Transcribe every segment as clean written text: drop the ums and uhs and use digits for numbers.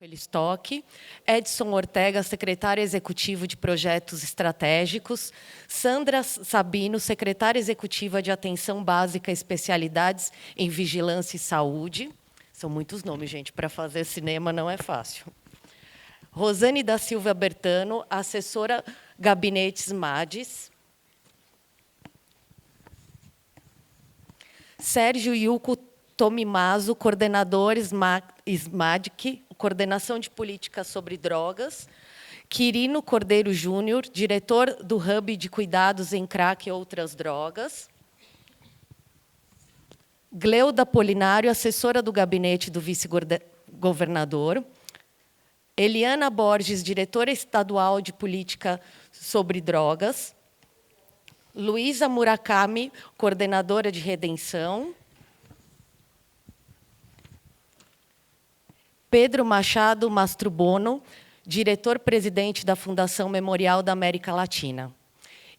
Felistock, Edson Ortega, secretário executivo de Projetos Estratégicos, Sandra Sabino, secretária executiva de Atenção Básica Especialidades em Vigilância e Saúde. São muitos nomes, gente, para fazer cinema não é fácil. Rosane da Silva Bertano, assessora Gabinetes MADES. Sérgio Yuko Tomimazo, coordenador SMADIC, Coordenação de Políticas sobre Drogas. Quirino Cordeiro Júnior, diretor do Hub de Cuidados em Crack e Outras Drogas. Gleuda Polinário, assessora do gabinete do vice-governador. Eliana Borges, diretora estadual de Política sobre Drogas. Luísa Murakami, coordenadora de Redenção. Pedro Machado Mastrobono, diretor-presidente da Fundação Memorial da América Latina.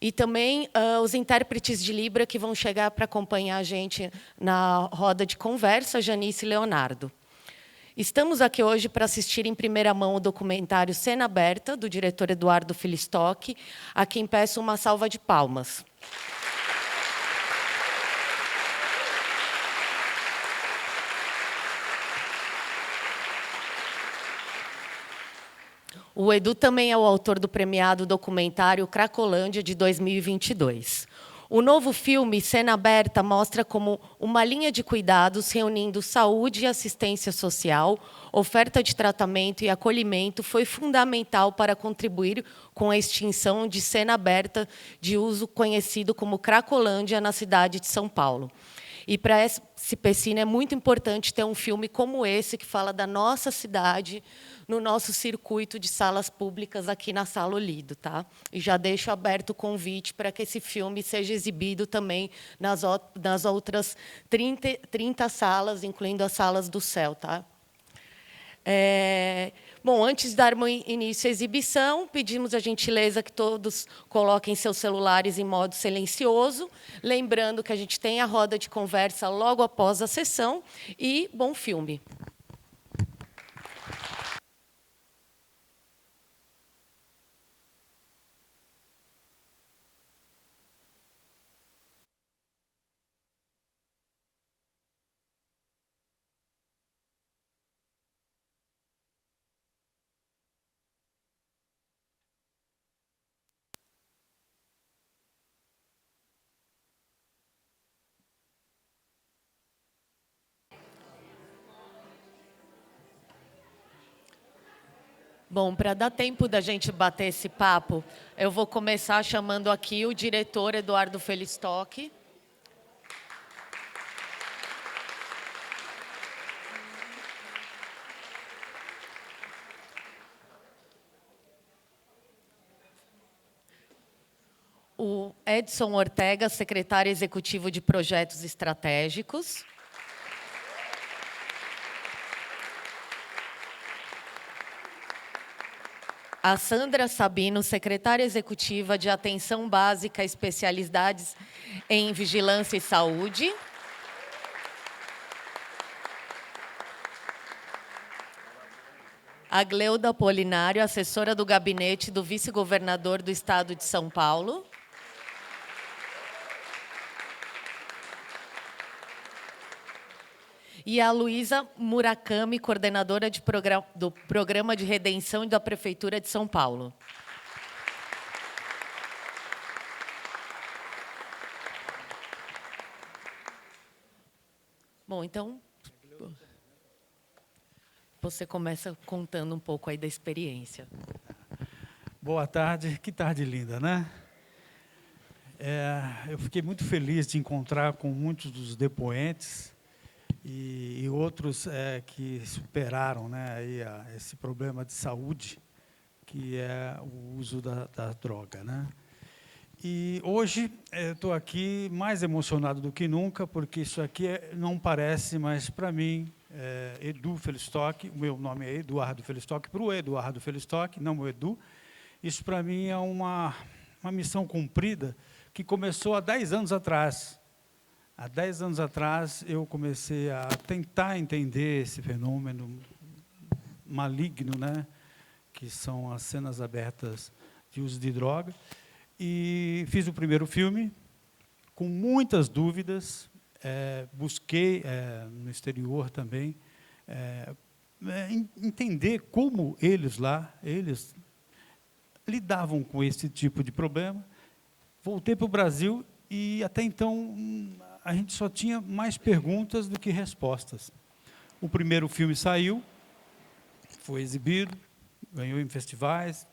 E também os intérpretes de Libra que vão chegar para acompanhar a gente na roda de conversa, Janice e Leonardo. Estamos aqui hoje para assistir em primeira mão o documentário Cena Aberta, do diretor Eduardo Felistock, a quem peço uma salva de palmas. O Edu também é o autor do premiado documentário Cracolândia, de 2022. O novo filme, Cena Aberta, mostra como uma linha de cuidados reunindo saúde e assistência social, oferta de tratamento e acolhimento foi fundamental para contribuir com a extinção de cena aberta de uso conhecido como Cracolândia na cidade de São Paulo. E para a SPCine é muito importante ter um filme como esse, que fala da nossa cidade, no nosso circuito de salas públicas aqui na Sala Olido. Tá? E já deixo aberto o convite para que esse filme seja exibido também nas outras 30 salas, incluindo as salas do céu. Tá? Bom, antes de darmos início à exibição, pedimos a gentileza que todos coloquem seus celulares em modo silencioso, lembrando que a gente tem a roda de conversa logo após a sessão e bom filme. Bom, para dar tempo da gente bater esse papo, eu vou começar chamando aqui o diretor Eduardo Felistock. O Edson Ortega, secretário executivo de Projetos Estratégicos. A Sandra Sabino, secretária executiva de Atenção Básica Especialidades em Vigilância e Saúde. A Gleuda Polinário, assessora do gabinete do vice-governador do Estado de São Paulo. E a Luísa Murakami, coordenadora do Programa de Redenção da Prefeitura de São Paulo. Bom, então, você começa contando um pouco aí da experiência. Boa tarde, que tarde linda, né? Eu fiquei muito feliz de encontrar com muitos dos depoentes e outros que superaram, né, aí, esse problema de saúde, que é o uso da droga. Né? E hoje eu estou aqui mais emocionado do que nunca, porque isso aqui não parece, mas para mim, Edu Felistock, o meu nome é Eduardo Felistock, para o Eduardo Felistock, não o Edu, isso para mim é uma missão cumprida que começou há 10 anos atrás. Há 10 anos atrás, eu comecei a tentar entender esse fenômeno maligno, né, que são as cenas abertas de uso de droga. E fiz o primeiro filme com muitas dúvidas, busquei no exterior também entender como eles lidavam com esse tipo de problema. Voltei para o Brasil e, até então, a gente só tinha mais perguntas do que respostas. O primeiro filme saiu, foi exibido, ganhou em festivais,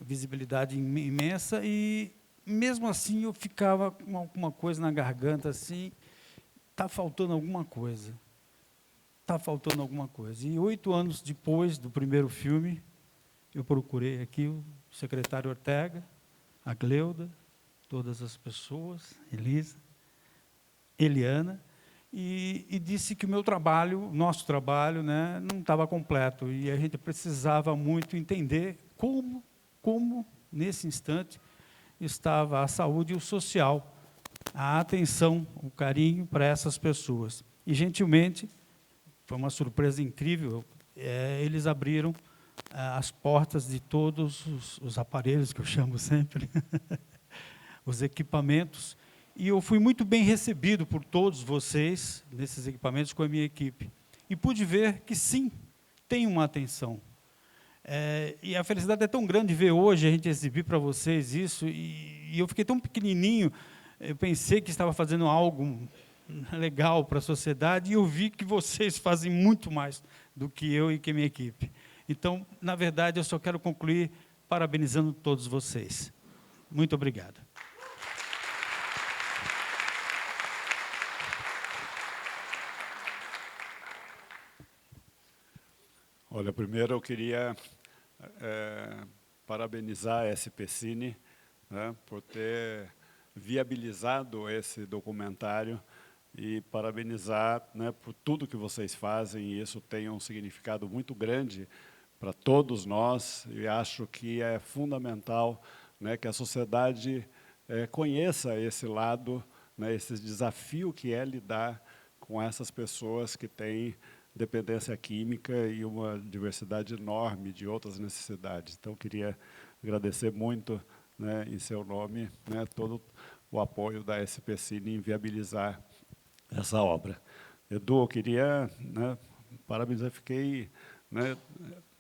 visibilidade imensa, e, mesmo assim, eu ficava com alguma coisa na garganta, assim, está faltando alguma coisa. Está faltando alguma coisa. E 8 anos depois do primeiro filme, eu procurei aqui o secretário Ortega, a Gleuda, todas as pessoas, Elisa, Eliana, e disse que o meu trabalho, nosso trabalho, né, não estava completo, e a gente precisava muito entender como nesse instante, estava a saúde e o social, a atenção, o carinho para essas pessoas. E, gentilmente, foi uma surpresa incrível, eles abriram as portas de todos os aparelhos, que eu chamo sempre, os equipamentos, e eu fui muito bem recebido por todos vocês, nesses equipamentos, com a minha equipe. E pude ver que, sim, tem uma atenção. E a felicidade é tão grande ver hoje a gente exibir para vocês isso, e eu fiquei tão pequenininho, eu pensei que estava fazendo algo legal para a sociedade, e eu vi que vocês fazem muito mais do que eu e que a minha equipe. Então, na verdade, eu só quero concluir parabenizando todos vocês. Muito obrigado. Olha, primeiro eu queria parabenizar a SP Cine, né, por ter viabilizado esse documentário, e parabenizar, né, por tudo que vocês fazem, e isso tem um significado muito grande para todos nós, e acho que é fundamental, né, que a sociedade conheça esse lado, né, esse desafio que é lidar com essas pessoas que têm dependência química e uma diversidade enorme de outras necessidades. Então, queria agradecer muito, né, em seu nome, né, todo o apoio da SP Cine em viabilizar essa obra. Edu, eu queria, né, parabenizar, fiquei, né,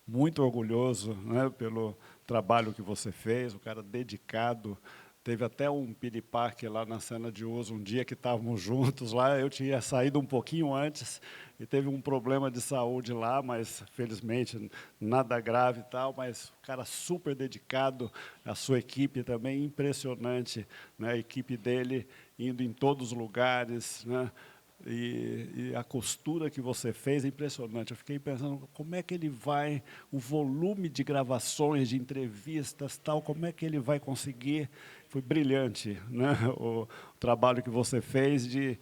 muito orgulhoso, né, pelo trabalho que você fez, um cara dedicado. Teve até um piripaque lá na cena de uso, um dia que estávamos juntos lá, eu tinha saído um pouquinho antes, e teve um problema de saúde lá, mas, felizmente, nada grave e tal, mas o cara super dedicado, a sua equipe também impressionante, né, a equipe dele indo em todos os lugares, né, e a costura que você fez é impressionante. Eu fiquei pensando, como é que ele vai, o volume de gravações, de entrevistas, tal, como é que ele vai conseguir? Foi brilhante, né, o trabalho que você fez de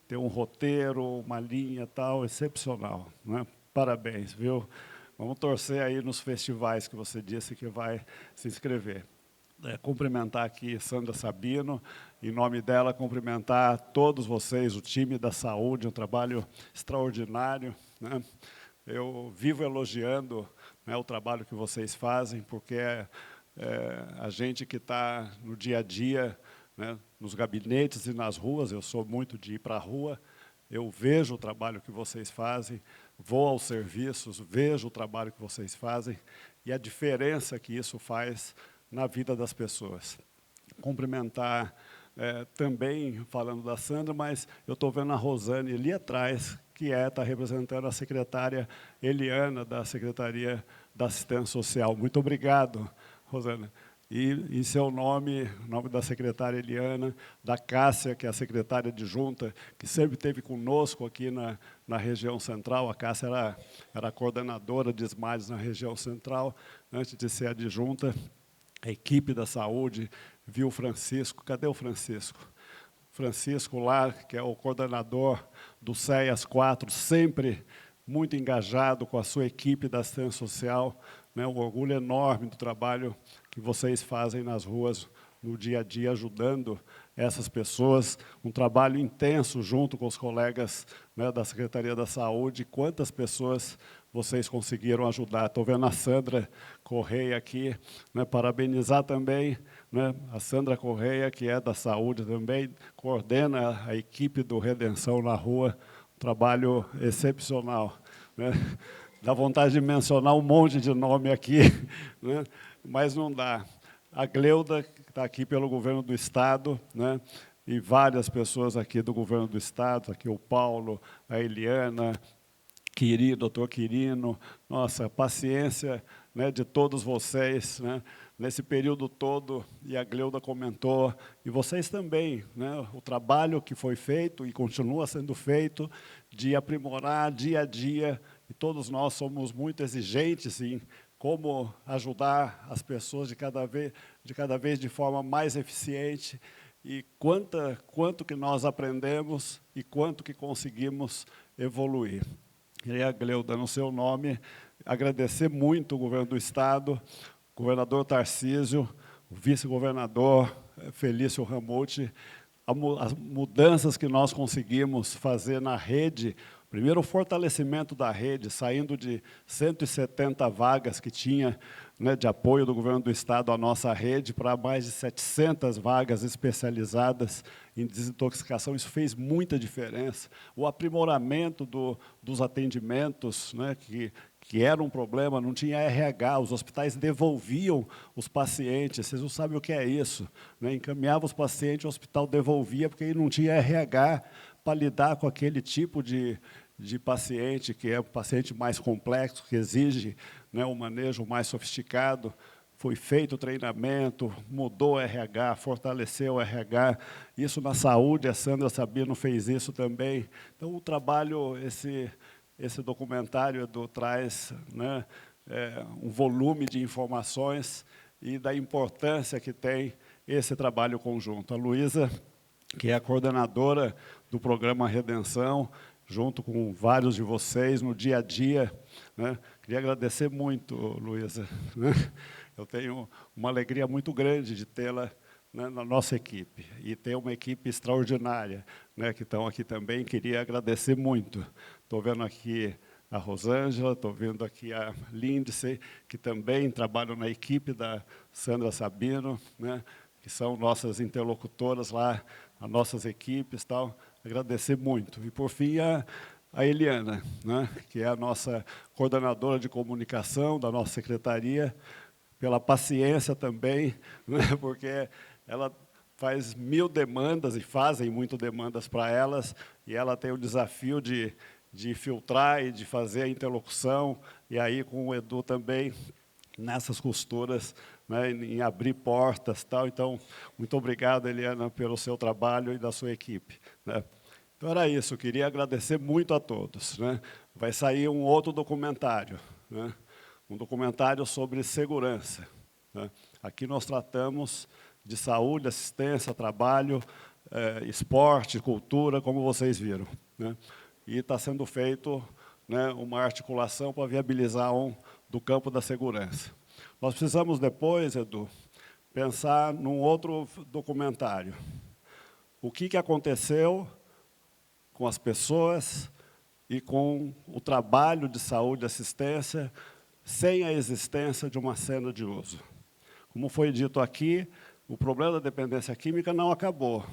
ter um roteiro, uma linha, tal, excepcional, né? Parabéns, viu? Vamos torcer aí nos festivais que você disse que vai se inscrever. Cumprimentar aqui Sandra Sabino, em nome dela, cumprimentar todos vocês, o time da saúde, um trabalho extraordinário, né? Eu vivo elogiando, né, o trabalho que vocês fazem, porque a gente que está no dia a dia, né, nos gabinetes e nas ruas, eu sou muito de ir para a rua, eu vejo o trabalho que vocês fazem, vou aos serviços, vejo o trabalho que vocês fazem e a diferença que isso faz na vida das pessoas. Cumprimentar também, falando da Sandra, mas eu estou vendo a Rosane ali atrás, que está representando a secretária Eliana, da Secretaria da Assistência Social. Muito obrigado, Rosana. E, em seu nome, em nome da secretária Eliana, da Cássia, que é a secretária adjunta, que sempre esteve conosco aqui na região central. A Cássia era coordenadora de SMADs na região central, antes de ser adjunta. A equipe da saúde, viu o Francisco. Cadê o Francisco? Francisco lá, que é o coordenador do CEAS 4, sempre muito engajado com a sua equipe da assistência social, né, um orgulho enorme do trabalho que vocês fazem nas ruas, no dia a dia, ajudando essas pessoas, um trabalho intenso junto com os colegas, né, da Secretaria da Saúde. Quantas pessoas vocês conseguiram ajudar. Estou vendo a Sandra Correia aqui, né, parabenizar também, né, a Sandra Correia, que é da saúde também, coordena a equipe do Redenção na Rua, um trabalho excepcional, né. Dá vontade de mencionar um monte de nome aqui, né, mas não dá. A Gleuda, que está aqui pelo governo do Estado, né, e várias pessoas aqui do governo do Estado, aqui o Paulo, a Eliana, doutor Quirino, nossa, paciência, né, de todos vocês, né, nesse período todo, e a Gleuda comentou, e vocês também, né, o trabalho que foi feito e continua sendo feito de aprimorar dia a dia, e todos nós somos muito exigentes em como ajudar as pessoas de cada vez de forma mais eficiente, e quanto que nós aprendemos e quanto que conseguimos evoluir. Queria, Gleuda, no seu nome, agradecer muito o governo do Estado, o governador Tarcísio, o vice-governador Felício Ramute, as mudanças que nós conseguimos fazer na rede. Primeiro, o fortalecimento da rede, saindo de 170 vagas que tinha, né, de apoio do governo do Estado à nossa rede, para mais de 700 vagas especializadas em desintoxicação. Isso fez muita diferença. O aprimoramento dos atendimentos, né, que era um problema, não tinha RH, os hospitais devolviam os pacientes, vocês não sabem o que é isso, né? Encaminhava os pacientes, o hospital devolvia, porque aí não tinha RH para lidar com aquele tipo de paciente, que é um paciente mais complexo, que exige, né, um manejo mais sofisticado. Foi feito o treinamento, mudou o RH, fortaleceu o RH. Isso na saúde, a Sandra Sabino fez isso também. Então, o trabalho, esse documentário, Edu, traz, né, um volume de informações e da importância que tem esse trabalho conjunto. A Luísa, que é a coordenadora do programa Redenção, junto com vários de vocês no dia a dia, né? Queria agradecer muito, Luísa, né? Eu tenho uma alegria muito grande de tê-la, né, na nossa equipe, e ter uma equipe extraordinária, né, que estão aqui também. Queria agradecer muito. Estou vendo aqui a Rosângela, estou vendo aqui a Lindsay, que também trabalham na equipe da Sandra Sabino, né, que são nossas interlocutoras lá, as nossas equipes, tal. Agradecer muito. E, por fim, a Eliana, né, que é a nossa coordenadora de comunicação da nossa secretaria, pela paciência também, né, porque ela faz 1000 demandas, e fazem muitas demandas para elas, e ela tem o desafio de filtrar e de fazer a interlocução, e aí com o Edu também, nessas costuras, né, em abrir portas, tal. Então, muito obrigado, Eliana, pelo seu trabalho e da sua equipe, né. Então, era isso. Eu queria agradecer muito a todos, né. Vai sair um outro documentário, né, um documentário sobre segurança, né. Aqui nós tratamos de saúde, assistência, trabalho, esporte, cultura, como vocês viram, né. E está sendo feito, né, uma articulação para viabilizar do campo da segurança. Nós precisamos depois, Edu, pensar num outro documentário. O que aconteceu com as pessoas e com o trabalho de saúde e assistência sem a existência de uma cena de uso. Como foi dito aqui, o problema da dependência química não acabou.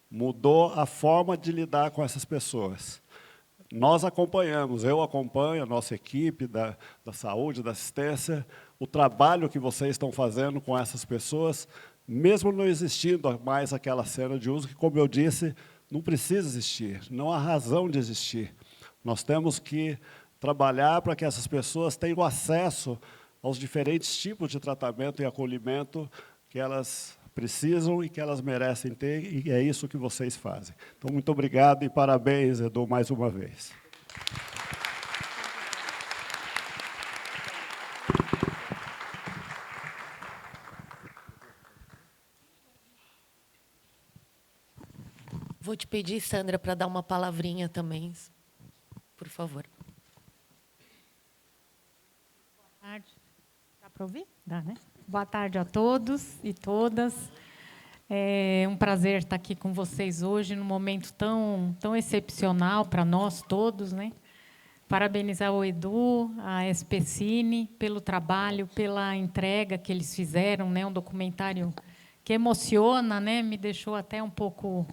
Mudou a forma de lidar com essas pessoas. Nós acompanhamos, eu acompanho, a nossa equipe da saúde, da assistência, o trabalho que vocês estão fazendo com essas pessoas, mesmo não existindo mais aquela cena de uso, que, como eu disse, não precisa existir, não há razão de existir. Nós temos que trabalhar para que essas pessoas tenham acesso aos diferentes tipos de tratamento e acolhimento que elas precisam e que elas merecem ter, e é isso que vocês fazem. Então, muito obrigado e parabéns, Edu, mais uma vez. Vou te pedir, Sandra, para dar uma palavrinha também, por favor. Boa tarde. Dá para ouvir? Dá, né? Boa tarde a todos e todas. É um prazer estar aqui com vocês hoje, num momento tão excepcional para nós todos, né? parabenizar o Edu, a SPCine, pelo trabalho, pela entrega que eles fizeram, né? Um documentário que emociona, né? Me deixou até um pouco...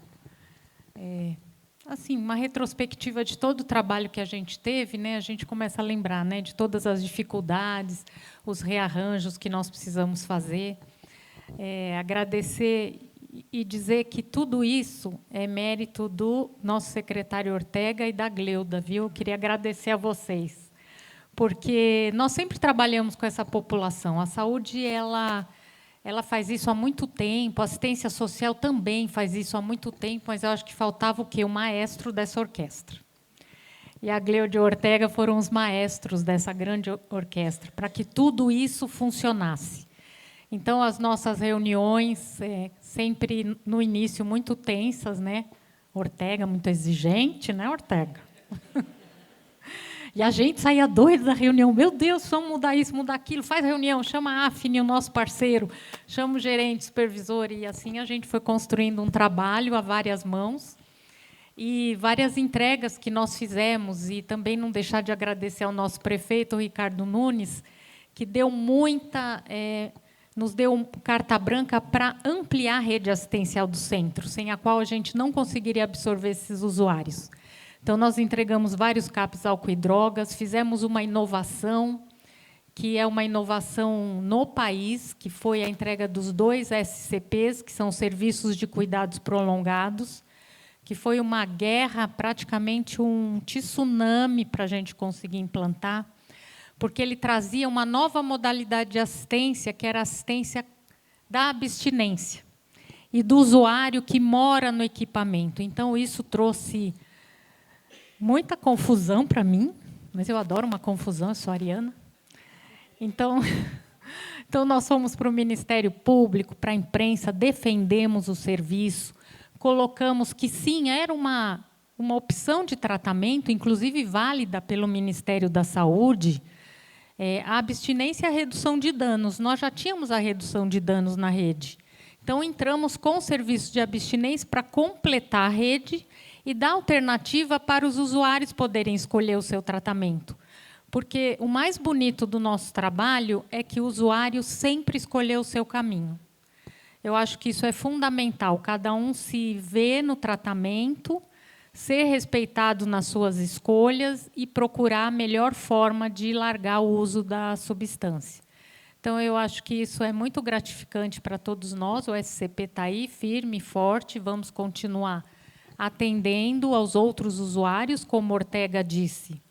assim, uma retrospectiva de todo o trabalho que a gente teve, né? A gente começa a lembrar, né, de todas as dificuldades, os rearranjos que nós precisamos fazer. Agradecer e dizer que tudo isso é mérito do nosso secretário Ortega e da Gleuda, viu? Eu queria agradecer a vocês, porque nós sempre trabalhamos com essa população. A saúde, ela faz isso há muito tempo, a assistência social também faz isso há muito tempo, mas eu acho que faltava o quê? O maestro dessa orquestra. E a Gleuda e o Ortega foram os maestros dessa grande orquestra, para que tudo isso funcionasse. Então, as nossas reuniões, sempre no início muito tensas, né? Ortega muito exigente, né, Ortega? E a gente saía doido da reunião. Meu Deus, vamos mudar isso, mudar aquilo. Faz reunião, chama a AFNE, o nosso parceiro, chama o gerente, supervisor. E assim a gente foi construindo um trabalho a várias mãos. E várias entregas que nós fizemos. E também não deixar de agradecer ao nosso prefeito, o Ricardo Nunes, que deu nos deu carta branca para ampliar a rede assistencial do centro, sem a qual a gente não conseguiria absorver esses usuários. Então, nós entregamos vários CAPs álcool e drogas, fizemos uma inovação, que é uma inovação no país, que foi a entrega dos 2 SCPs, que são serviços de cuidados prolongados, que foi uma guerra, praticamente um tsunami para a gente conseguir implantar, porque ele trazia uma nova modalidade de assistência, que era a assistência da abstinência e do usuário que mora no equipamento. Então, isso trouxe muita confusão para mim, mas eu adoro uma confusão, eu sou ariana. Então, nós fomos para o Ministério Público, para a imprensa, defendemos o serviço, colocamos que, sim, era uma opção de tratamento, inclusive válida pelo Ministério da Saúde, a abstinência e a redução de danos. Nós já tínhamos a redução de danos na rede. Então, entramos com o serviço de abstinência para completar a rede e dar alternativa para os usuários poderem escolher o seu tratamento. Porque o mais bonito do nosso trabalho é que o usuário sempre escolheu o seu caminho. Eu acho que isso é fundamental, cada um se vê no tratamento, ser respeitado nas suas escolhas e procurar a melhor forma de largar o uso da substância. Então, eu acho que isso é muito gratificante para todos nós. O SCP está aí, firme, forte, vamos continuar atendendo aos outros usuários, como Ortega disse.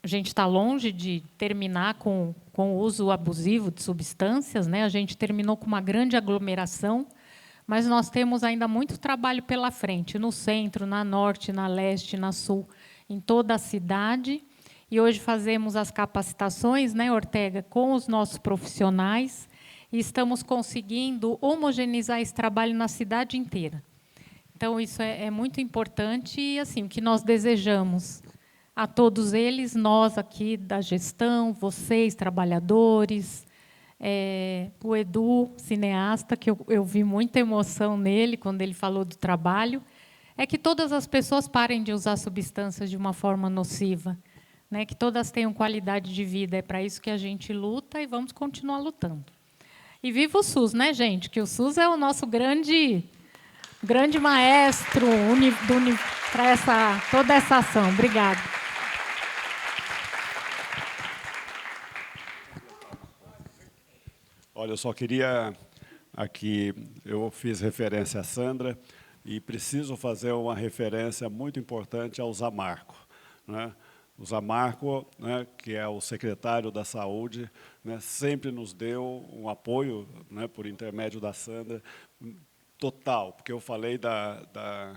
A gente está longe de terminar com o uso abusivo de substâncias, né? A gente terminou com uma grande aglomeração, mas nós temos ainda muito trabalho pela frente, no centro, na norte, na leste, na sul, em toda a cidade. E hoje fazemos as capacitações, né, Ortega, com os nossos profissionais, e estamos conseguindo homogeneizar esse trabalho na cidade inteira. Então, isso é muito importante e, assim, o que nós desejamos a todos eles, nós aqui da gestão, vocês, trabalhadores, o Edu, cineasta, que eu vi muita emoção nele quando ele falou do trabalho, é que todas as pessoas parem de usar substâncias de uma forma nociva, né? Que todas tenham qualidade de vida. É para isso que a gente luta e vamos continuar lutando. E viva o SUS, né, gente? Que o SUS é o nosso grande maestro para toda essa ação. Obrigada. Olha, eu só queria aqui, eu fiz referência à Sandra e preciso fazer uma referência muito importante ao Zamarco, né? O Zamarco, né, que é o secretário da Saúde, né, sempre nos deu um apoio, né, por intermédio da Sandra, total, porque eu falei da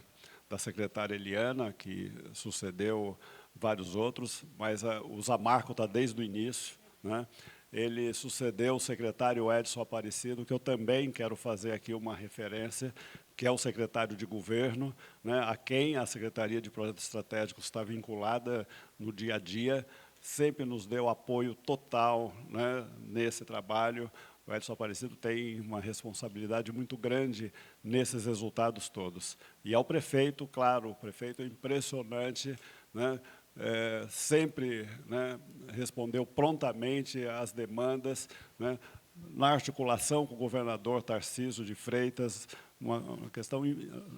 secretária Eliana, que sucedeu vários outros, mas o Zamarco está desde o início, né? Ele sucedeu o secretário Edson Aparecido, que eu também quero fazer aqui uma referência, que é o secretário de governo, né, a quem a Secretaria de Projetos Estratégicos está vinculada no dia a dia, sempre nos deu apoio total, né, nesse trabalho. O Edson Aparecido tem uma responsabilidade muito grande nesses resultados todos. E ao prefeito, claro, o prefeito é impressionante, né, sempre, né, respondeu prontamente às demandas, né, na articulação com o governador Tarcísio de Freitas, uma questão,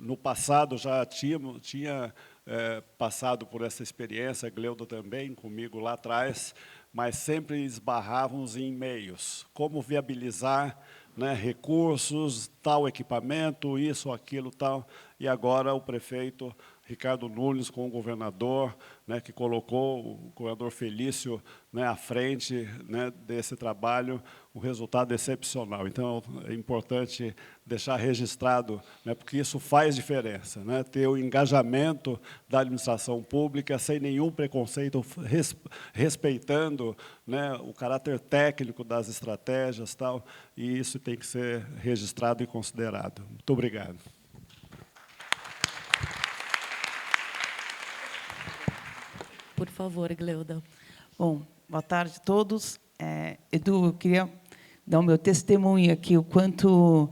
no passado já tinha passado por essa experiência, a Gleuda também, comigo lá atrás, mas sempre esbarrávamos em meios, como viabilizar, né, recursos, tal equipamento, isso, aquilo, tal, e agora o prefeito Ricardo Nunes com o governador, né, que colocou o governador Felício, né, à frente, né, desse trabalho, um resultado excepcional. Então, é importante deixar registrado, né, porque isso faz diferença, né, ter o engajamento da administração pública sem nenhum preconceito, respeitando, né, o caráter técnico das estratégias, tal, e isso tem que ser registrado e considerado. Muito obrigado. Por favor, Gleuda. Bom, boa tarde a todos. Edu, eu queria dar o meu testemunho aqui, o quanto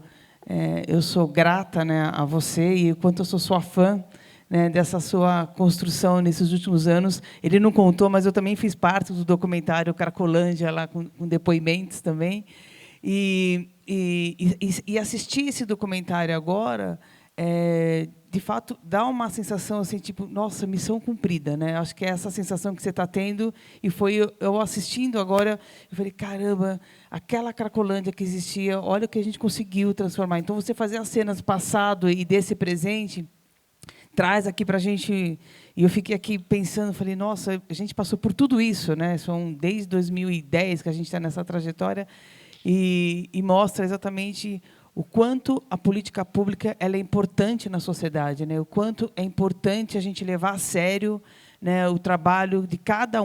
eu sou grata, né, a você e o quanto eu sou sua fã, né, dessa sua construção nesses últimos anos. Ele não contou, mas eu também fiz parte do documentário Cracolândia, lá com depoimentos também. E assistir esse documentário agora, de fato, dá uma sensação assim, tipo, nossa, missão cumprida, né? Acho que é essa sensação que você está tendo, e foi eu assistindo agora, eu falei, caramba, aquela Cracolândia que existia, olha o que a gente conseguiu transformar. Então, você fazer as cenas passado e desse presente, traz aqui para a gente, e eu fiquei aqui pensando, falei, nossa, a gente passou por tudo isso, né? São desde 2010 que a gente está nessa trajetória, e mostra exatamente o quanto a política pública ela é importante na sociedade, né? O quanto é importante a gente levar a sério, né, o trabalho de cada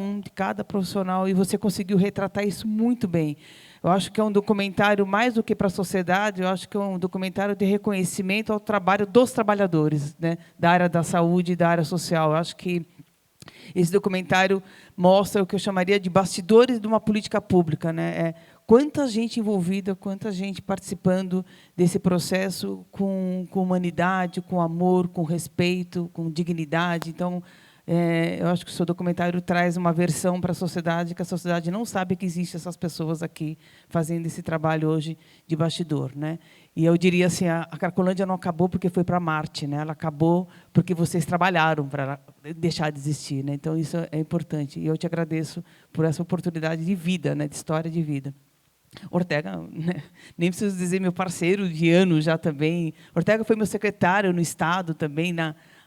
profissional, e você conseguiu retratar isso muito bem. Eu acho que é um documentário, mais do que para a sociedade, eu acho que é um documentário de reconhecimento ao trabalho dos trabalhadores, né, da área da saúde e da área social. Eu acho que esse documentário mostra o que eu chamaria de bastidores de uma política pública, né? Quanta gente envolvida, quanta gente participando desse processo com humanidade, com amor, com respeito, com dignidade. Então, eu acho que o seu documentário traz uma versão para a sociedade, que a sociedade não sabe que existem essas pessoas aqui fazendo esse trabalho hoje de bastidor, né? E eu diria assim, a Cracolândia não acabou porque foi para Marte, né? Ela acabou porque vocês trabalharam para deixar de existir, né? Então, isso é importante. E eu te agradeço por essa oportunidade de vida, né? De história de vida. Ortega, né, nem preciso dizer, meu parceiro de anos já também. Ortega foi meu secretário no Estado também,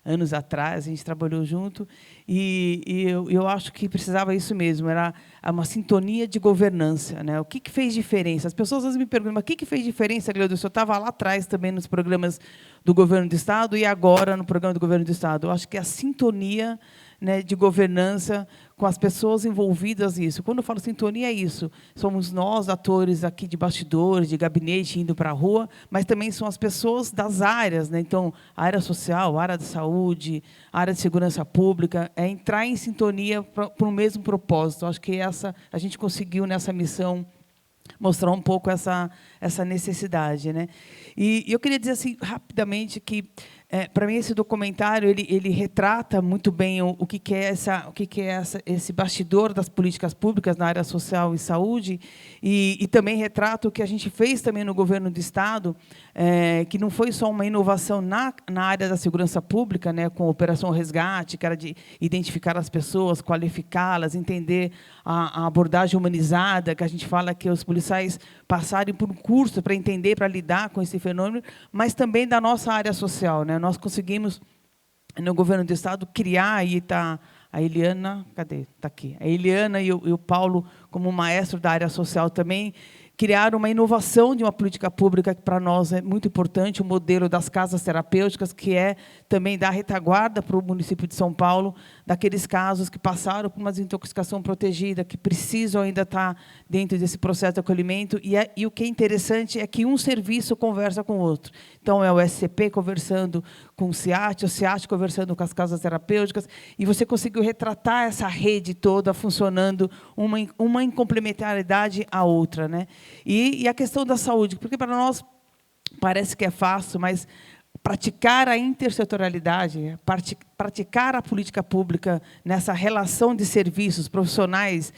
anos atrás, a gente trabalhou junto, e eu acho que precisava isso mesmo, era uma sintonia de governança, né? O que fez diferença? As pessoas às vezes me perguntam, mas o que fez diferença, Gleuda? Eu estava lá atrás também nos programas do governo do Estado e agora no programa do governo do Estado. Eu acho que a sintonia, né, de governança com as pessoas envolvidas nisso. Quando eu falo sintonia, é isso. Somos nós, atores aqui de bastidores, de gabinete, indo para a rua, mas também são as pessoas das áreas, né? Então, a área social, a área de saúde, a área de segurança pública, é entrar em sintonia para o mesmo propósito. Acho que a gente conseguiu, nessa missão, mostrar um pouco essa necessidade, né? E eu queria dizer assim rapidamente que para mim esse documentário ele retrata muito bem o que é esse bastidor das políticas públicas na área social e saúde, e também retrata o que a gente fez também no governo do Estado, que não foi só uma inovação na área da segurança pública, né, com a Operação Resgate, que era de identificar as pessoas, qualificá-las, entender a abordagem humanizada, que a gente fala que os policiais passarem por um curso para entender, para lidar com esse fenômeno, mas também da nossa área social, né? Nós conseguimos, no governo do Estado, criar, aí está a Eliana, cadê? Está aqui. A Eliana e o Paulo, como maestro da área social também, criaram uma inovação de uma política pública que, para nós, é muito importante, o modelo das casas terapêuticas, que é também dar retaguarda para o município de São Paulo, daqueles casos que passaram por uma desintoxicação protegida, que precisam ainda estar dentro desse processo de acolhimento. E o que é interessante é que um serviço conversa com o outro. Então, é o SCP conversando com o SEAT conversando com as casas terapêuticas, e você conseguiu retratar essa rede toda funcionando, uma em complementaridade à outra, né? E a questão da saúde, porque para nós parece que é fácil, mas praticar a intersetorialidade, praticar a política pública nessa relação de serviços profissionais,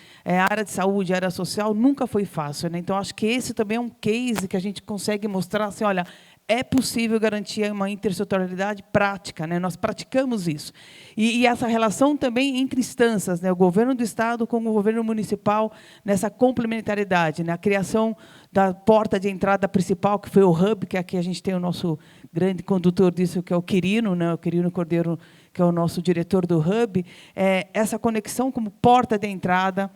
área de saúde, área social, nunca foi fácil, né? Então, acho que esse também é um case que a gente consegue mostrar, assim, olha, é possível garantir uma intersetorialidade prática, né? Nós praticamos isso. E essa relação também entre instâncias, né? O governo do Estado com o governo municipal, nessa complementariedade, né? A criação da porta de entrada principal, que foi o Hub, que aqui a gente tem o nosso grande condutor disso, que é o Quirino, né? O Quirino Cordeiro, que é o nosso diretor do Hub, essa conexão como porta de entrada,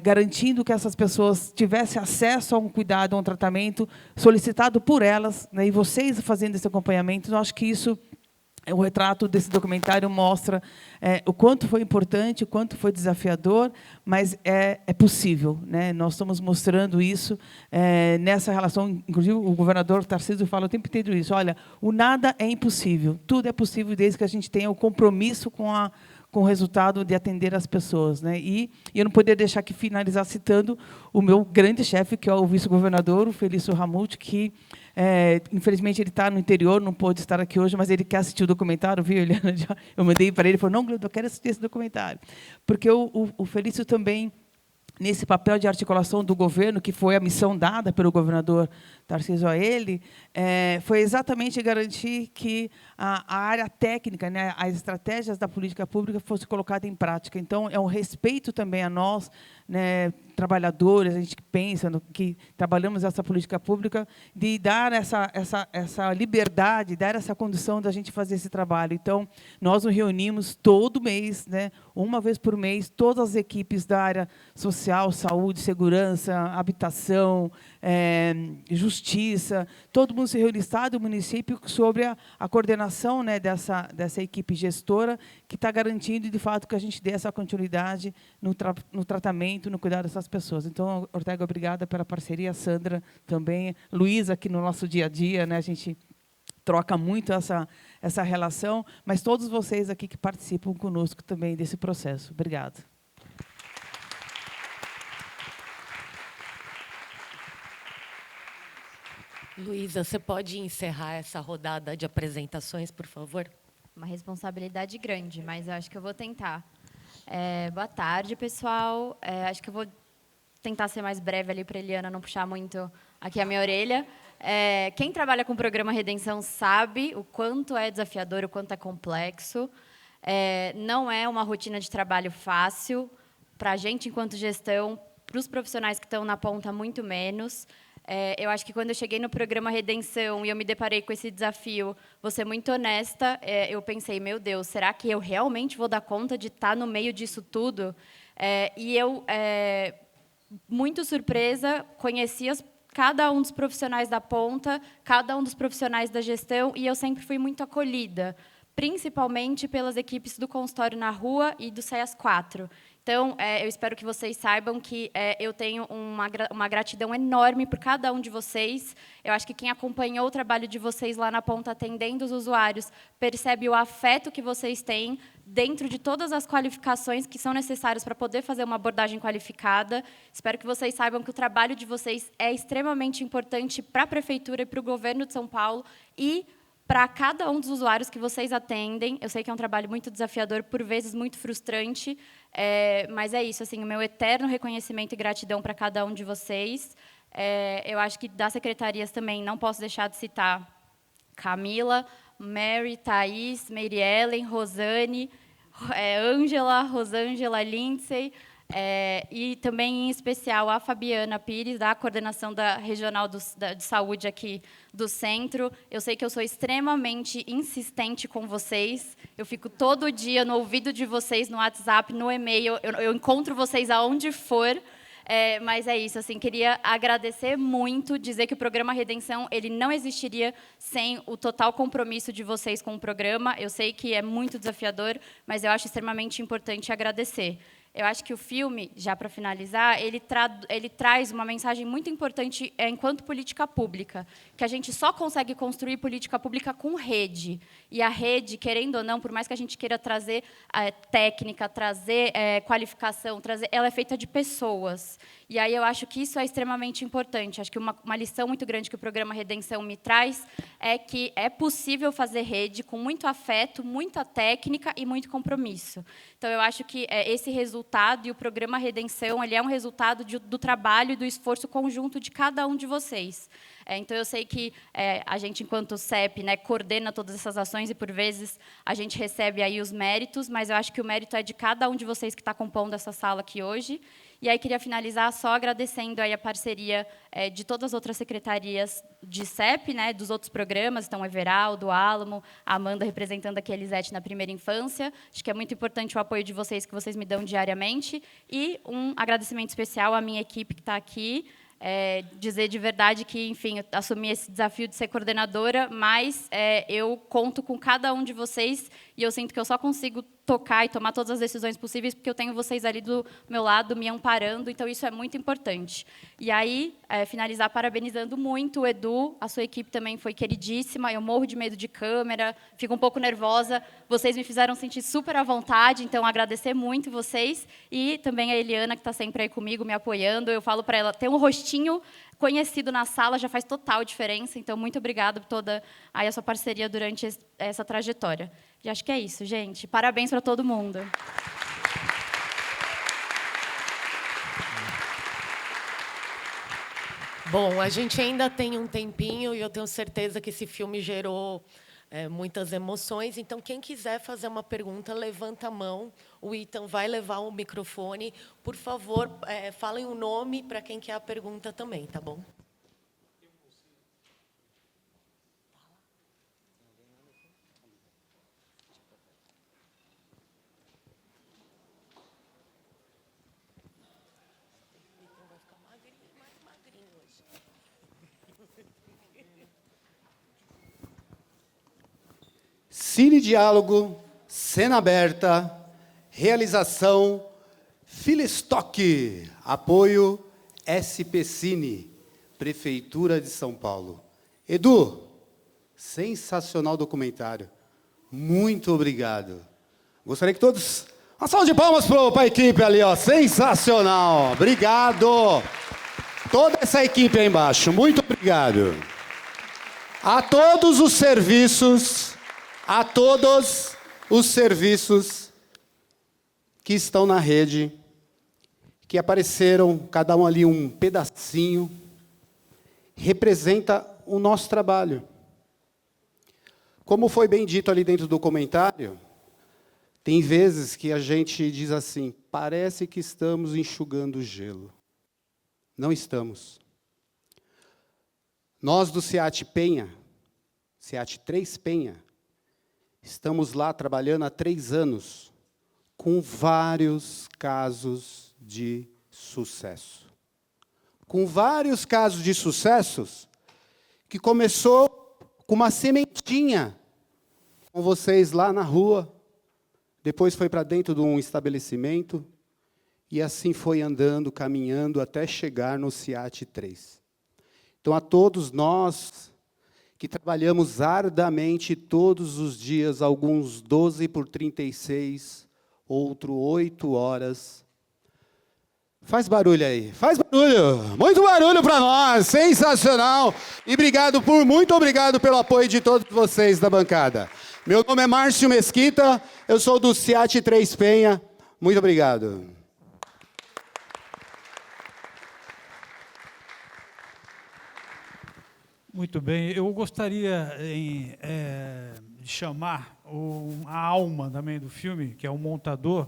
garantindo que essas pessoas tivessem acesso a um cuidado, a um tratamento solicitado por elas, né, e vocês fazendo esse acompanhamento. Eu acho que isso, o retrato desse documentário mostra o quanto foi importante, o quanto foi desafiador, mas é possível, né? Nós estamos mostrando isso nessa relação. Inclusive, o governador Tarcísio fala o tempo inteiro isso. Olha, o nada é impossível. Tudo é possível desde que a gente tenha o compromisso com o resultado de atender as pessoas, né? E eu não poderia deixar que finalizar citando o meu grande chefe, que é o vice-governador, o Felício Ramute, que, infelizmente, ele está no interior, não pôde estar aqui hoje, mas ele quer assistir o documentário, viu, Eliana? Eu mandei para ele, ele falou, não, Gleudo, eu quero assistir esse documentário. Porque o Felício também, nesse papel de articulação do governo, que foi a missão dada pelo governador Tarcísio a ele, foi exatamente garantir que a área técnica, né, as estratégias da política pública fossem colocadas em prática. Então, é um respeito também a nós, né, trabalhadores, a gente que pensa, que trabalhamos essa política pública, de dar essa liberdade, dar essa condição da gente fazer esse trabalho. Então, nós nos reunimos todo mês, né, uma vez por mês, todas as equipes da área social, saúde, segurança, habitação, justiça, todo mundo se reúne, Estado e município, sobre a coordenação, né, dessa equipe gestora, que está garantindo, de fato, que a gente dê essa continuidade no tratamento, no cuidado dessas pessoas. Então, Ortega, obrigada pela parceria, Sandra também, Luísa, aqui no nosso dia a dia, né, a gente troca muito essa relação, mas todos vocês aqui que participam conosco também desse processo. Obrigada. Luísa, você pode encerrar essa rodada de apresentações, por favor? Uma responsabilidade grande, mas eu acho que eu vou tentar. Boa tarde, pessoal. Acho que eu vou tentar ser mais breve ali para a Eliana não puxar muito aqui a minha orelha. Quem trabalha com o programa Redenção sabe o quanto é desafiador, o quanto é complexo. Não é uma rotina de trabalho fácil para a gente, enquanto gestão, para os profissionais que estão na ponta, muito menos. Eu acho que quando eu cheguei no programa Redenção e eu me deparei com esse desafio, vou ser muito honesta, eu pensei, meu Deus, será que eu realmente vou dar conta de estar no meio disso tudo? E eu, muito surpresa, conheci cada um dos profissionais da ponta, cada um dos profissionais da gestão, e eu sempre fui muito acolhida, principalmente pelas equipes do consultório na rua e do CEAS 4. Então, eu espero que vocês saibam que eu tenho uma gratidão enorme por cada um de vocês. Eu acho que quem acompanhou o trabalho de vocês lá na ponta, atendendo os usuários, percebe o afeto que vocês têm dentro de todas as qualificações que são necessárias para poder fazer uma abordagem qualificada. Espero que vocês saibam que o trabalho de vocês é extremamente importante para a Prefeitura e para o Governo de São Paulo e para cada um dos usuários que vocês atendem. Eu sei que é um trabalho muito desafiador, por vezes muito frustrante, mas é isso, assim, o meu eterno reconhecimento e gratidão para cada um de vocês. Eu acho que das secretarias também não posso deixar de citar Camila, Mary, Thaís, Mary Ellen, Rosane, Ângela, Rosângela, Lindsay, e também, em especial, a Fabiana Pires, da coordenação da regional de saúde aqui do centro. Eu sei que eu sou extremamente insistente com vocês. Eu fico todo dia no ouvido de vocês, no WhatsApp, no e-mail. Eu encontro vocês aonde for. Mas é isso, assim, queria agradecer muito, dizer que o programa Redenção ele não existiria sem o total compromisso de vocês com o programa. Eu sei que é muito desafiador, mas eu acho extremamente importante agradecer. Eu acho que o filme, já para finalizar, ele traz uma mensagem muito importante enquanto política pública, que a gente só consegue construir política pública com rede. E a rede, querendo ou não, por mais que a gente queira trazer técnica, trazer qualificação, ela é feita de pessoas. E aí eu acho que isso é extremamente importante. Acho que uma lição muito grande que o programa Redenção me traz é que é possível fazer rede com muito afeto, muita técnica e muito compromisso. Então, eu acho que esse resultado, e o programa Redenção, ele é um resultado do trabalho e do esforço conjunto de cada um de vocês. Então, eu sei que a gente, enquanto CEP, né, coordena todas essas ações e, por vezes, a gente recebe aí os méritos, mas eu acho que o mérito é de cada um de vocês que está compondo essa sala aqui hoje. E aí, queria finalizar só agradecendo aí a parceria de todas as outras secretarias de CEP, né, dos outros programas, então, Everaldo, Álamo, a Amanda representando aqui a Elisete na primeira infância. Acho que é muito importante o apoio de vocês, que vocês me dão diariamente. E um agradecimento especial à minha equipe que está aqui. Dizer de verdade que, enfim, eu assumi esse desafio de ser coordenadora, mas eu conto com cada um de vocês e eu sinto que eu só consigo tocar e tomar todas as decisões possíveis porque eu tenho vocês ali do meu lado me amparando, então isso é muito importante. E aí, finalizar parabenizando muito o Edu, a sua equipe também foi queridíssima, eu morro de medo de câmera, fico um pouco nervosa, vocês me fizeram sentir super à vontade, então agradecer muito vocês e também a Eliana, que está sempre aí comigo, me apoiando. Eu falo para ela, ter um rostinho conhecido na sala já faz total diferença, então muito obrigada por toda aí a sua parceria durante essa trajetória. E acho que é isso, gente. Parabéns para todo mundo. Bom, a gente ainda tem um tempinho e eu tenho certeza que esse filme gerou muitas emoções. Então, quem quiser fazer uma pergunta, levanta a mão. O Ethan vai levar o microfone. Por favor, falem o nome para quem quer a pergunta também, tá bom? Cine Diálogo, Cena Aberta, realização Filestock, apoio SP Cine, Prefeitura de São Paulo. Edu, sensacional documentário. Muito obrigado. Gostaria que todos... Uma salva de palmas para a equipe ali, ó. Sensacional. Obrigado. Toda essa equipe aí embaixo. Muito obrigado. A todos os serviços que estão na rede, que apareceram, cada um ali um pedacinho, representa o nosso trabalho. Como foi bem dito ali dentro do documentário, tem vezes que a gente diz assim, parece que estamos enxugando gelo. Não estamos. Nós do SEAT Penha, SEAT 3 Penha, estamos lá trabalhando há 3 anos, com vários casos de sucesso. Com vários casos de sucessos que começou com uma sementinha com vocês lá na rua, depois foi para dentro de um estabelecimento, e assim foi andando, caminhando, até chegar no SEAT 3. Então, a todos nós que trabalhamos arduamente todos os dias, alguns 12 por 36, outro 8 horas. Faz barulho aí, faz barulho, muito barulho para nós, sensacional. E muito obrigado pelo apoio de todos vocês da bancada. Meu nome é Márcio Mesquita, eu sou do SEAT 3 Penha, muito obrigado. Muito bem, eu gostaria de chamar a alma também do filme, que é o montador,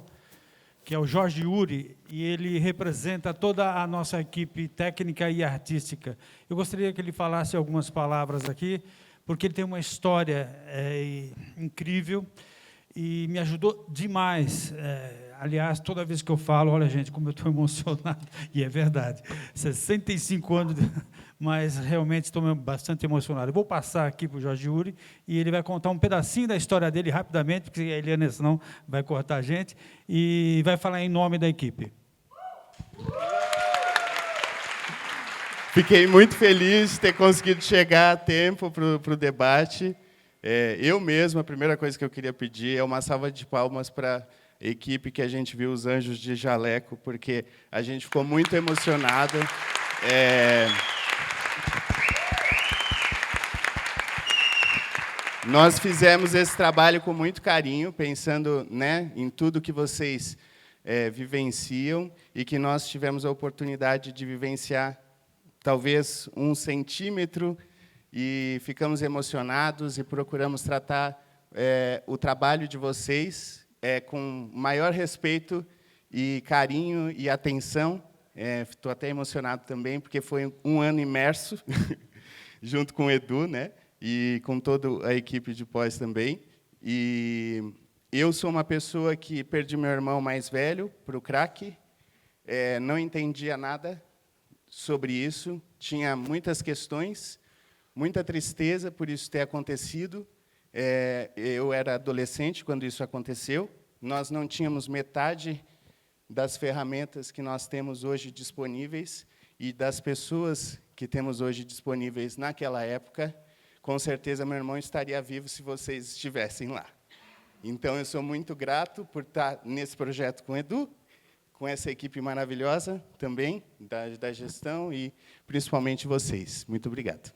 que é o Jorge Uri, e ele representa toda a nossa equipe técnica e artística. Eu gostaria que ele falasse algumas palavras aqui, porque ele tem uma história incrível e me ajudou demais. Aliás, toda vez que eu falo, olha, gente, como eu estou emocionado, e é verdade, 65 anos mas realmente estou bastante emocionado. Eu vou passar aqui para o Jorge Uri, e ele vai contar um pedacinho da história dele rapidamente, porque a Eliana, senão, vai cortar a gente, e vai falar em nome da equipe. Fiquei muito feliz de ter conseguido chegar a tempo para o debate. Eu mesmo, a primeira coisa que eu queria pedir é uma salva de palmas para a equipe que a gente viu, os Anjos de Jaleco, porque a gente ficou muito emocionado. Nós fizemos esse trabalho com muito carinho, pensando, né, em tudo que vocês vivenciam, e que nós tivemos a oportunidade de vivenciar talvez 1 centímetro, e ficamos emocionados e procuramos tratar o trabalho de vocês com maior respeito e carinho e atenção. Estou até emocionado também, porque foi um ano imerso, junto com o Edu, né, e com toda a equipe de pós também. E eu sou uma pessoa que perdi meu irmão mais velho para o crack, não entendia nada sobre isso, tinha muitas questões, muita tristeza por isso ter acontecido. Eu era adolescente quando isso aconteceu, nós não tínhamos metade das ferramentas que nós temos hoje disponíveis e das pessoas que temos hoje disponíveis naquela época. Com certeza, meu irmão estaria vivo se vocês estivessem lá. Então, eu sou muito grato por estar nesse projeto com o Edu, com essa equipe maravilhosa também, da gestão, e principalmente vocês. Muito obrigado.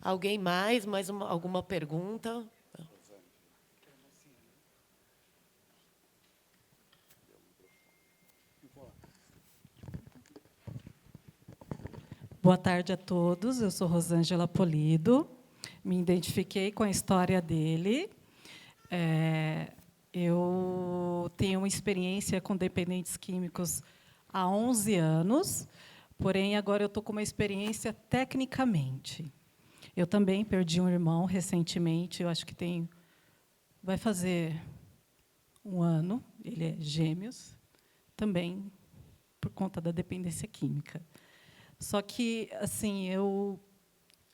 Alguém mais? Alguma pergunta? Boa tarde a todos. Eu sou Rosângela Polido. Me identifiquei com a história dele. Eu tenho uma experiência com dependentes químicos há 11 anos, porém, agora eu estou com uma experiência tecnicamente. Eu também perdi um irmão recentemente, eu acho que vai fazer 1 ano, ele é gêmeos, também por conta da dependência química. Só que, assim,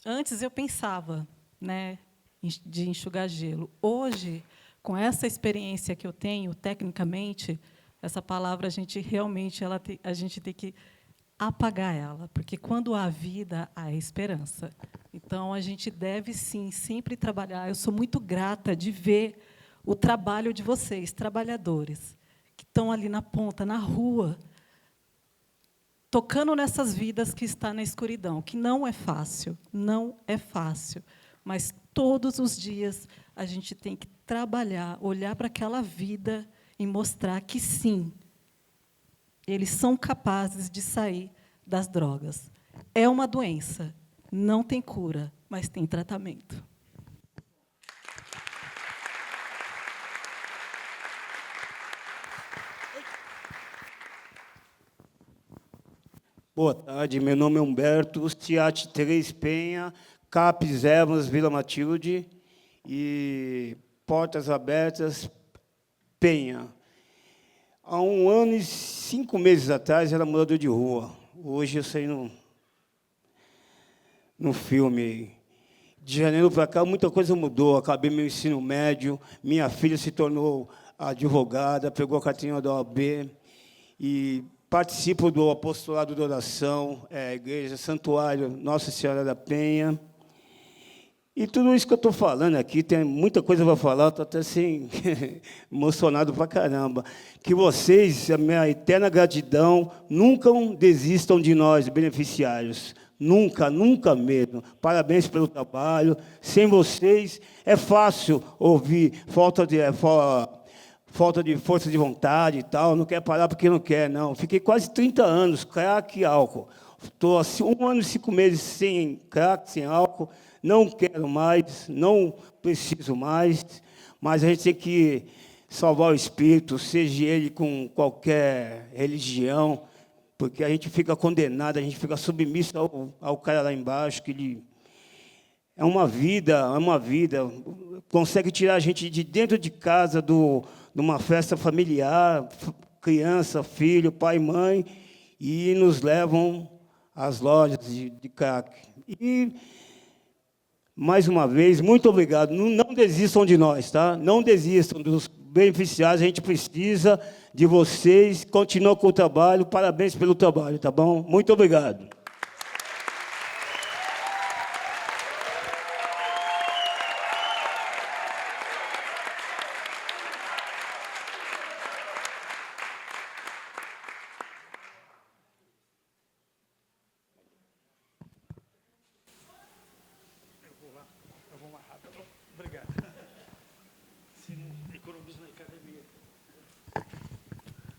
antes eu pensava, né, de enxugar gelo. Hoje, com essa experiência que eu tenho, tecnicamente, essa palavra, a gente tem que apagar ela, porque quando há vida, há esperança. Então, a gente deve, sim, sempre trabalhar. Eu sou muito grata de ver o trabalho de vocês, trabalhadores, que estão ali na ponta, na rua, tocando nessas vidas que estão na escuridão, que não é fácil, mas todos os dias a gente tem que trabalhar, olhar para aquela vida e mostrar que, sim, eles são capazes de sair das drogas. É uma doença, não tem cura, mas tem tratamento. Boa tarde, meu nome é Humberto, Tiate 3 Penha, Capes Evans, Vila Matilde, e Portas Abertas, Penha. Há 1 ano e 5 meses atrás, era morador de rua. Hoje eu saí no filme. De janeiro para cá, muita coisa mudou. Acabei meu ensino médio, minha filha se tornou advogada, pegou a carteirinha da OAB, e participo do apostolado de oração, Igreja Santuário Nossa Senhora da Penha. E tudo isso que eu estou falando aqui, tem muita coisa para falar, estou até assim, emocionado para caramba. Que vocês, a minha eterna gratidão, nunca desistam de nós, beneficiários. Nunca, nunca mesmo. Parabéns pelo trabalho. Sem vocês, é fácil ouvir falta de força de vontade e tal, não quer parar porque não quer, não. Fiquei quase 30 anos, crack e álcool. Estou assim, 1 ano e 5 meses sem crack, sem álcool, não quero mais, não preciso mais, mas a gente tem que salvar o espírito, seja ele com qualquer religião, porque a gente fica condenado, a gente fica submisso ao cara lá embaixo, que ele é uma vida, consegue tirar a gente de dentro de casa, de uma festa familiar, criança, filho, pai, mãe, e nos levam às lojas de crack. E, mais uma vez, muito obrigado. Não desistam de nós, tá? Não desistam dos beneficiários, a gente precisa de vocês. Continua com o trabalho, parabéns pelo trabalho, tá bom? Muito obrigado.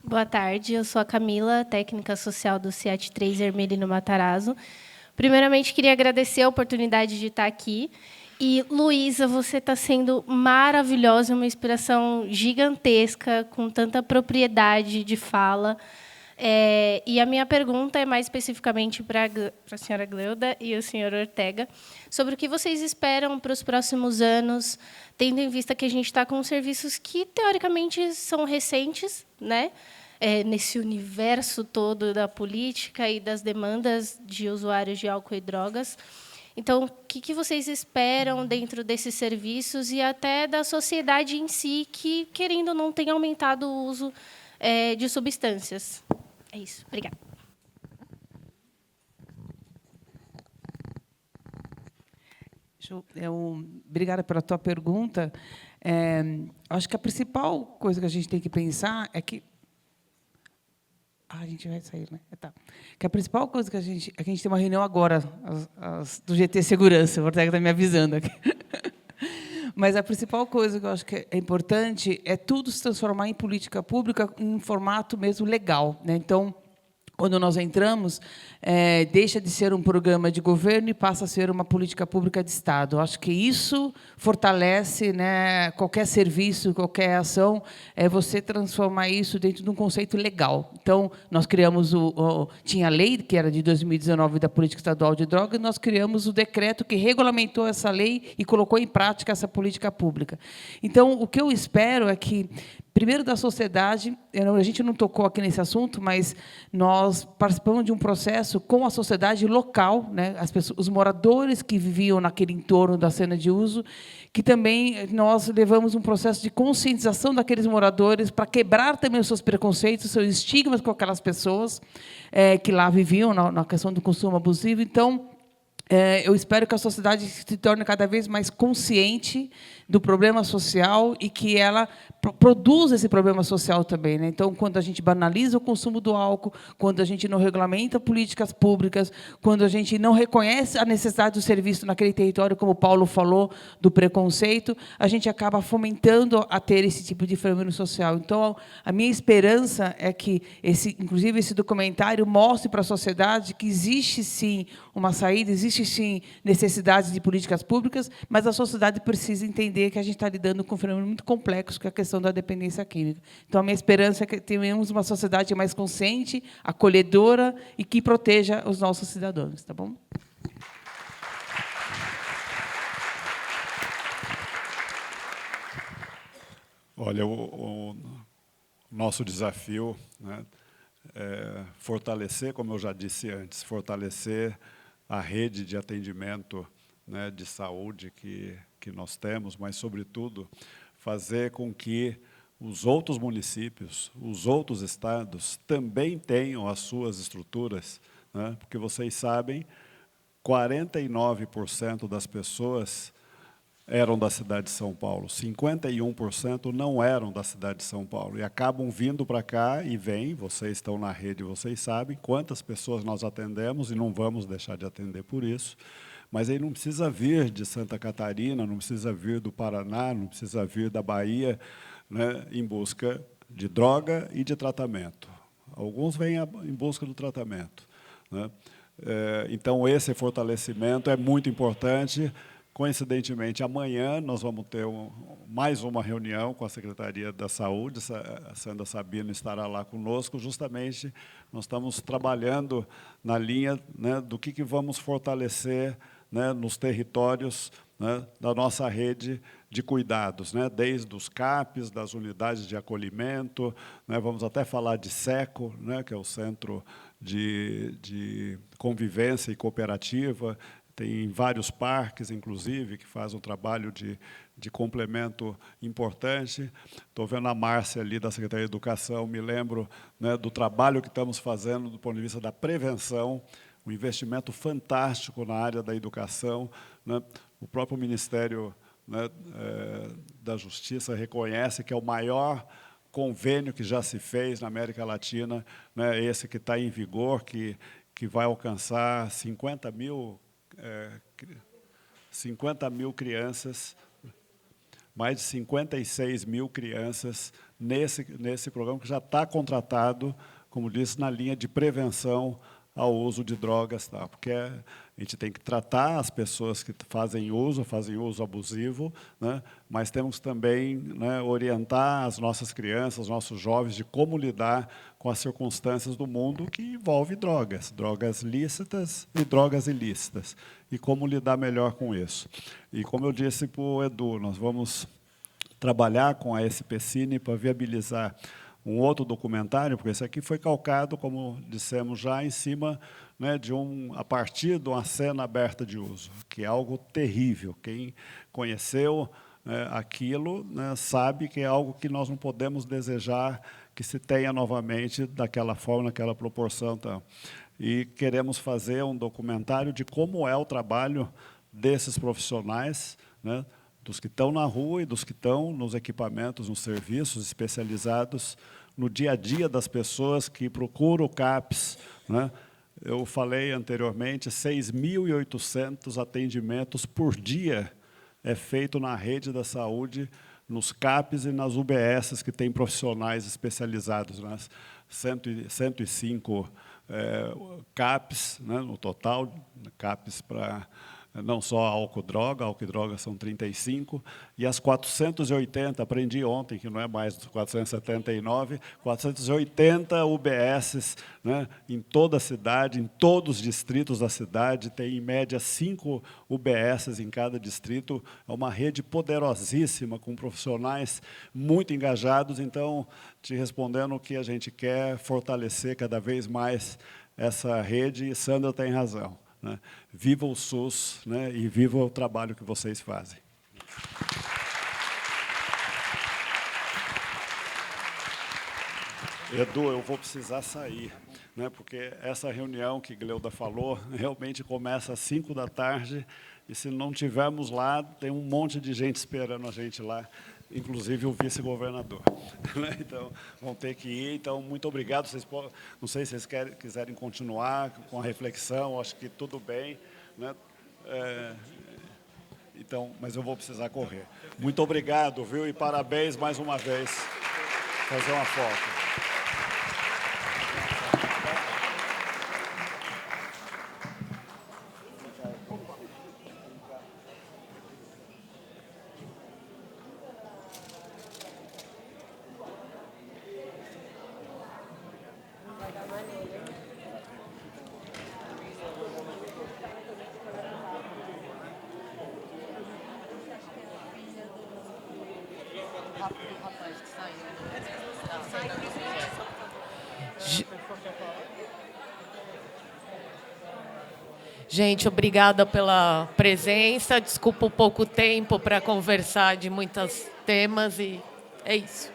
Boa tarde, eu sou a Camila, técnica social do CIAT 3 Hermelino Matarazzo. Primeiramente, queria agradecer a oportunidade de estar aqui. E, Luísa, você está sendo maravilhosa, uma inspiração gigantesca, com tanta propriedade de fala. E a minha pergunta é mais especificamente para a senhora Gleuda e o senhor Ortega, sobre o que vocês esperam para os próximos anos, tendo em vista que a gente está com serviços que, teoricamente, são recentes, né? Nesse universo todo da política e das demandas de usuários de álcool e drogas. Então, o que vocês esperam dentro desses serviços e até da sociedade em si, que, querendo ou não, tem aumentado o uso de substâncias? É isso. Obrigada. Obrigada pela tua pergunta. Acho que a principal coisa que a gente tem que pensar é que... a gente vai sair, né? Tá. Que a principal coisa que a gente tem uma reunião agora, do GT Segurança, o Ortega está me avisando aqui. Mas a principal coisa que eu acho que é importante é tudo se transformar em política pública em um formato mesmo legal, né? Então, quando nós entramos, deixa de ser um programa de governo e passa a ser uma política pública de Estado. Eu acho que isso fortalece, né, qualquer serviço, qualquer ação, você transformar isso dentro de um conceito legal. Então, nós criamos tinha a lei, que era de 2019, da Política Estadual de Drogas, e nós criamos o decreto que regulamentou essa lei e colocou em prática essa política pública. Então, o que eu espero é que, primeiro, da sociedade, a gente não tocou aqui nesse assunto, mas nós participamos de um processo com a sociedade local, né, os moradores que viviam naquele entorno da cena de uso, que também nós levamos um processo de conscientização daqueles moradores para quebrar também os seus preconceitos, os seus estigmas com aquelas pessoas que lá viviam na questão do consumo abusivo. Então, eu espero que a sociedade se torne cada vez mais consciente do problema social e que ela produza esse problema social também, né? Então, quando a gente banaliza o consumo do álcool, quando a gente não regulamenta políticas públicas, quando a gente não reconhece a necessidade do serviço naquele território, como o Paulo falou, do preconceito, a gente acaba fomentando a ter esse tipo de fenômeno social. Então, a minha esperança é que, inclusive, esse documentário mostre para a sociedade que existe, sim, uma saída, existe, sim, necessidade de políticas públicas, mas a sociedade precisa entender que a gente está lidando com um fenômeno muito complexo, que é a questão da dependência química. Então, a minha esperança é que tenhamos uma sociedade mais consciente, acolhedora e que proteja os nossos cidadãos. Tá bom? Olha, o nosso desafio, né, é fortalecer, como eu já disse antes, fortalecer a rede de atendimento, né, de saúde que nós temos, mas, sobretudo, fazer com que os outros municípios, os outros estados, também tenham as suas estruturas, né, porque vocês sabem, 49% das pessoas eram da cidade de São Paulo, 51% não eram da cidade de São Paulo, e acabam vindo para cá e vêm, vocês estão na rede, vocês sabem quantas pessoas nós atendemos, e não vamos deixar de atender por isso, mas aí não precisa vir de Santa Catarina, não precisa vir do Paraná, não precisa vir da Bahia, né, em busca de droga e de tratamento. Alguns vêm em busca do tratamento, né? Então, esse fortalecimento é muito importante. Coincidentemente, amanhã nós vamos ter mais uma reunião com a Secretaria da Saúde, a Sandra Sabino estará lá conosco, justamente nós estamos trabalhando na linha, né, do que vamos fortalecer né, nos territórios, né, da nossa rede de cuidados, né, desde os CAPs, das unidades de acolhimento, né, vamos até falar de SECO, né, que é o Centro de Convivência e Cooperativa, tem vários parques, inclusive, que fazem um trabalho de complemento importante. Estou vendo a Márcia ali, da Secretaria de Educação, me lembro, né, do trabalho que estamos fazendo do ponto de vista da prevenção, um investimento fantástico na área da educação, né. O próprio Ministério, né, da Justiça reconhece que é o maior convênio que já se fez na América Latina, né, esse que está em vigor, que vai alcançar 50 mil crianças, mais de 56 mil crianças nesse programa que já está contratado, como disse, na linha de prevenção ao uso de drogas, tá? Porque a gente tem que tratar as pessoas que fazem uso abusivo, né? Mas temos também, né, orientar as nossas crianças, os nossos jovens, de como lidar com as circunstâncias do mundo que envolve drogas lícitas e drogas ilícitas, e como lidar melhor com isso. E, como eu disse para o Edu, nós vamos trabalhar com a SPCine para viabilizar um outro documentário, porque esse aqui foi calcado, como dissemos já, em cima, né, a partir de uma cena aberta de uso, que é algo terrível. Quem conheceu, né, aquilo, né, sabe que é algo que nós não podemos desejar que se tenha novamente daquela forma, naquela proporção. Então. E queremos fazer um documentário de como é o trabalho desses profissionais, né, dos que estão na rua e dos que estão nos equipamentos, nos serviços especializados, no dia a dia das pessoas que procuram o CAPS, né? Eu falei anteriormente, 6.800 atendimentos por dia é feito na rede da saúde, nos CAPs e nas UBSs, que têm profissionais especializados, nas 105 CAPs, né, no total, CAPs para não só álcool e droga são 35, e as 480, aprendi ontem, que não é mais 479, 480 UBSs, né, em toda a cidade, em todos os distritos da cidade, tem em média 5 UBSs em cada distrito, é uma rede poderosíssima, com profissionais muito engajados. Então, te respondendo, o que a gente quer fortalecer cada vez mais essa rede, e Sandra tem razão. Né? Viva o SUS, né? E viva o trabalho que vocês fazem. Edu, eu vou precisar sair, né? Porque essa reunião que Gleuda falou realmente começa às 5 da tarde, e se não tivermos lá, tem um monte de gente esperando a gente lá, inclusive o vice-governador. Então, vão ter que ir. Então, muito obrigado. Não sei se vocês quiserem continuar com a reflexão, acho que tudo bem, né? Então, mas eu vou precisar correr. Muito obrigado, viu? E parabéns mais uma vez. Fazer uma foto. Gente, obrigada pela presença. Desculpa o pouco tempo para conversar de muitos temas, e é isso.